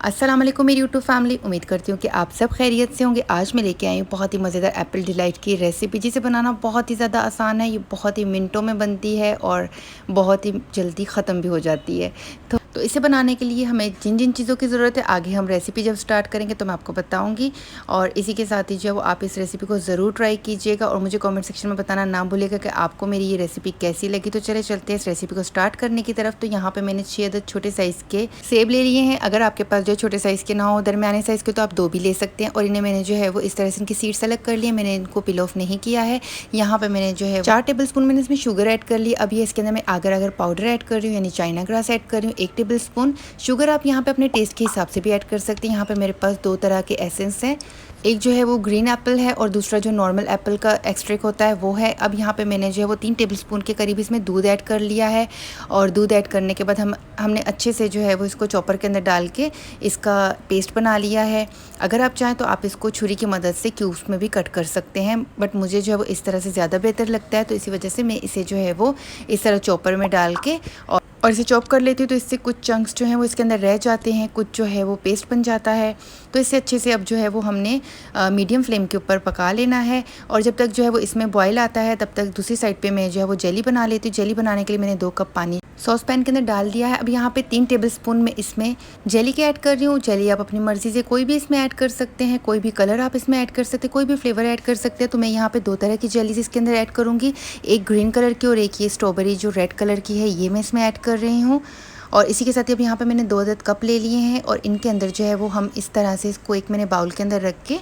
अस्सलाम वालेकुम मेरी यूट्यूब फैमिली। उम्मीद करती हूँ कि आप सब खैरियत से होंगे। आज मैं लेके आई हूँ बहुत ही मज़ेदार एप्पल डिलाइट की रेसिपी, जिसे बनाना बहुत ही ज़्यादा आसान है। ये बहुत ही मिनटों में बनती है और बहुत ही जल्दी ख़त्म भी हो जाती है। तो इसे बनाने के लिए हमें जिन जिन चीज़ों की ज़रूरत है, आगे हम रेसिपी जब स्टार्ट करेंगे तो मैं आपको बताऊँगी। और इसी के साथ ही जो है वो आप इस रेसिपी को ज़रूर ट्राई कीजिएगा और मुझे कमेंट सेक्शन में बताना ना भूलिएगा कि आपको मेरी ये रेसिपी कैसी लगी। तो चलते हैं इस रेसिपी को स्टार्ट करने की तरफ। तो यहाँ पे मैंने 6 अदद छोटे साइज़ के सेब ले लिए हैं। अगर आपके पास जो छोटे साइज़ के ना हो, दरमियाने साइज़ के, तो आप 2 भी ले सकते हैं। और इन्हें मैंने जो है वो इस तरह से इनकी सीड्स अलग कर लिए। मैंने इनको पिल ऑफ नहीं किया है। यहाँ पे मैंने जो है 4 टेबलस्पून मैंने इसमें शुगर ऐड कर ली। अभी इसके अंदर मैं आगर पाउडर ऐड कर रही हूँ, यानी चाइना ग्रास ऐड कर रही हूँ 1 टेबलस्पून। शुगर आप यहाँ पे अपने टेस्ट के हिसाब से भी ऐड कर सकते हैं। यहाँ पे मेरे पास 2 तरह के एसेंस हैं, एक जो है वो ग्रीन एप्पल है और दूसरा जो नॉर्मल एप्पल का एक्सट्रैक्ट होता है वो है। अब यहाँ पे मैंने जो है वो 3 टेबलस्पून के करीब इसमें दूध ऐड कर लिया है। और दूध ऐड करने के बाद हमने अच्छे से जो है वो इसको चॉपर के अंदर डाल के इसका पेस्ट बना लिया है। अगर आप चाहें तो आप इसको छुरी की मदद से क्यूब्स में भी कट कर सकते हैं, बट मुझे जो है वो इस तरह से ज़्यादा बेहतर लगता है। तो इसी वजह से मैं इसे जो है वो इस तरह चॉपर में डाल के और इसे चॉप कर लेती हूँ। तो इससे कुछ चंक्स जो हैं वो इसके अंदर रह जाते हैं, कुछ जो है वो पेस्ट बन जाता है। तो इससे अच्छे से अब जो है वो हमने मीडियम फ्लेम के ऊपर पका लेना है। और जब तक जो है वो इसमें बॉयल आता है तब तक दूसरी साइड पे मैं जो है वो जेली बना लेती हूँ। जेली बनाने के लिए मैंने 2 कप पानी सॉस पैन के अंदर डाल दिया है। अब यहाँ पे 3 टेबलस्पून में इसमें जेली के ऐड कर रही हूँ। जेली आप अपनी मर्ज़ी से कोई भी इसमें ऐड कर सकते हैं, कोई भी कलर आप इसमें ऐड कर सकते हैं, कोई भी फ्लेवर ऐड कर सकते हैं। तो मैं यहाँ पे 2 तरह की जेलीज इसके अंदर ऐड करूँगी, एक ग्रीन कलर की और एक ये स्ट्रॉबेरी जो रेड कलर की है, ये मैं इसमें ऐड कर रही हूँ। और इसी के साथ ही अब यहाँ पे मैंने 2 अदद कप ले लिए हैं और इनके अंदर जो है वो हम इस तरह से इसको एक मैंने बाउल के अंदर रख के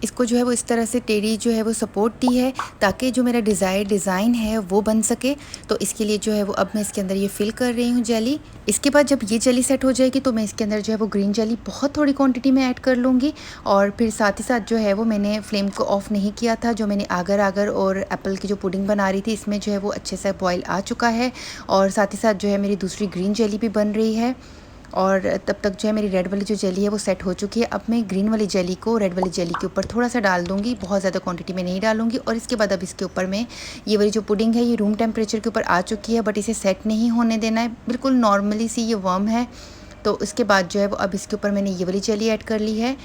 इसको जो है वो इस तरह से टेढ़ी जो है वो सपोर्ट दी है, ताकि जो मेरा डिज़ाइन है वो बन सके। तो इसके लिए जो है वो अब मैं इसके अंदर ये फिल कर रही हूँ जेली। इसके बाद जब ये जेली सेट हो जाएगी तो मैं इसके अंदर जो है वो ग्रीन जेली बहुत थोड़ी क्वांटिटी में ऐड कर लूँगी। और फिर साथ ही साथ जो है वो मैंने फ्लेम को ऑफ़ नहीं किया था। जो मैंने आगर और एप्पल की जो पुडिंग बना रही थी, इसमें जो है वो अच्छे से बॉयल आ चुका है और साथ ही साथ जो है मेरी दूसरी ग्रीन जेली भी बन रही है। और तब तक जो है मेरी रेड वाली जो जेली है वो सेट हो चुकी है। अब मैं ग्रीन वाली जेली को रेड वाली जेली के ऊपर थोड़ा सा डाल दूंगी, बहुत ज़्यादा क्वांटिटी में नहीं डालूंगी। और इसके बाद अब इसके ऊपर मैं ये वाली जो पुडिंग है ये रूम टेम्परेचर के ऊपर आ चुकी है, बट इसे सेट नहीं होने देना है, बिल्कुल नॉर्मली सी ये वार्म है। तो इसके बाद जो है वो अब इसके ऊपर मैंने ये वाली जेली ऐड कर ली है।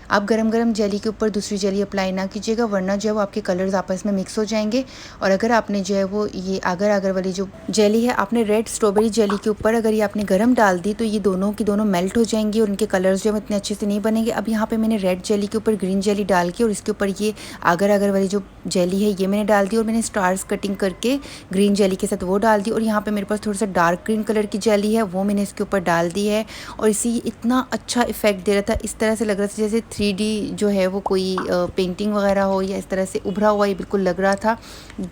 आप गरम जेली के ऊपर दूसरी जेली अप्लाई ना कीजिएगा, वरना जो है वो आपके कलर्स आपस में मिक्स हो जाएंगे। और अगर आपने जो है वो ये आगर वाली जो जेली है आपने रेड स्ट्रॉबेरी जेली के ऊपर अगर ये आपने गरम डाल दी तो ये दोनों की दोनों मेल्ट हो जाएंगी और इनके कलर्स जो है इतने अच्छे से नहीं बनेंगे। अब यहाँ पे मैंने रेड जेली के ऊपर ग्रीन जेली डाल के और इसके ऊपर ये आगर वाली जो जेली है ये मैंने डाल दी और मैंने स्टार्स कटिंग करके ग्रीन जेली के साथ वो डाल दी। और यहाँ पे मेरे पास थोड़ा सा डार्क ग्रीन कलर की जेली है, वो मैंने इसके ऊपर डाल दी है। और इसी इतना अच्छा इफेक्ट दे रहा था, इस तरह से लग रहा था जैसे 3D जो है वो कोई पेंटिंग वगैरह हो, या इस तरह से उभरा हुआ ये बिल्कुल लग रहा था।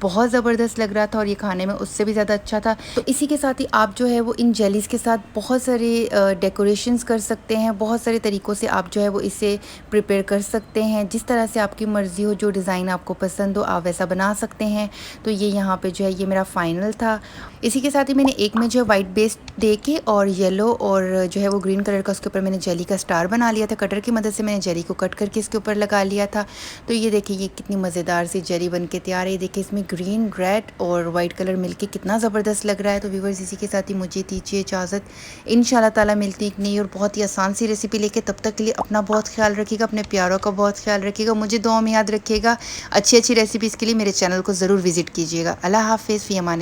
बहुत ज़बरदस्त लग रहा था और ये खाने में उससे भी ज़्यादा अच्छा था। तो इसी के साथ ही आप जो है वो इन जेलीज़ के साथ बहुत सारे डेकोरेशंस कर सकते हैं, बहुत सारे तरीक़ों से आप जो है वो इसे प्रिपेयर कर सकते हैं। जिस तरह से आपकी मर्ज़ी हो, जो डिज़ाइन आपको पसंद हो आप वैसा बना सकते हैं। तो ये यहाँ पे जो है ये मेरा फाइनल था। इसी के साथ ही मैंने एक में जो है वाइट बेस दे के और येलो और जो है वो ग्रीन कलर का उसके ऊपर मैंने जेली का स्टार बना लिया था। कटर की मदद से मैंने जेली को कट करके इसके ऊपर लगा लिया था। तो ये देखिए ये कितनी मज़ेदार सी जेली बन के तैयार है। ये देखिए इसमें ग्रीन, रेड और वाइट कलर मिलके कितना ज़बरदस्त लग रहा है। तो व्यूवर्स इसी के साथ ही मुझे दीजिए इजाज़त। इंशाल्लाह ताला मिलती एक नई और बहुत ही आसान सी रेसिपी लेके। तब तक के लिए अपना बहुत ख्याल रखिएगा, अपने प्यारों का बहुत ख्याल रखिएगा, मुझे दुआ में याद रखिएगा। अच्छी रेसिपीज़ के लिए मेरे चैनल को ज़रूर विज़िट कीजिएगा। अल्लाह हाफ़िज़, फ़ी अमान।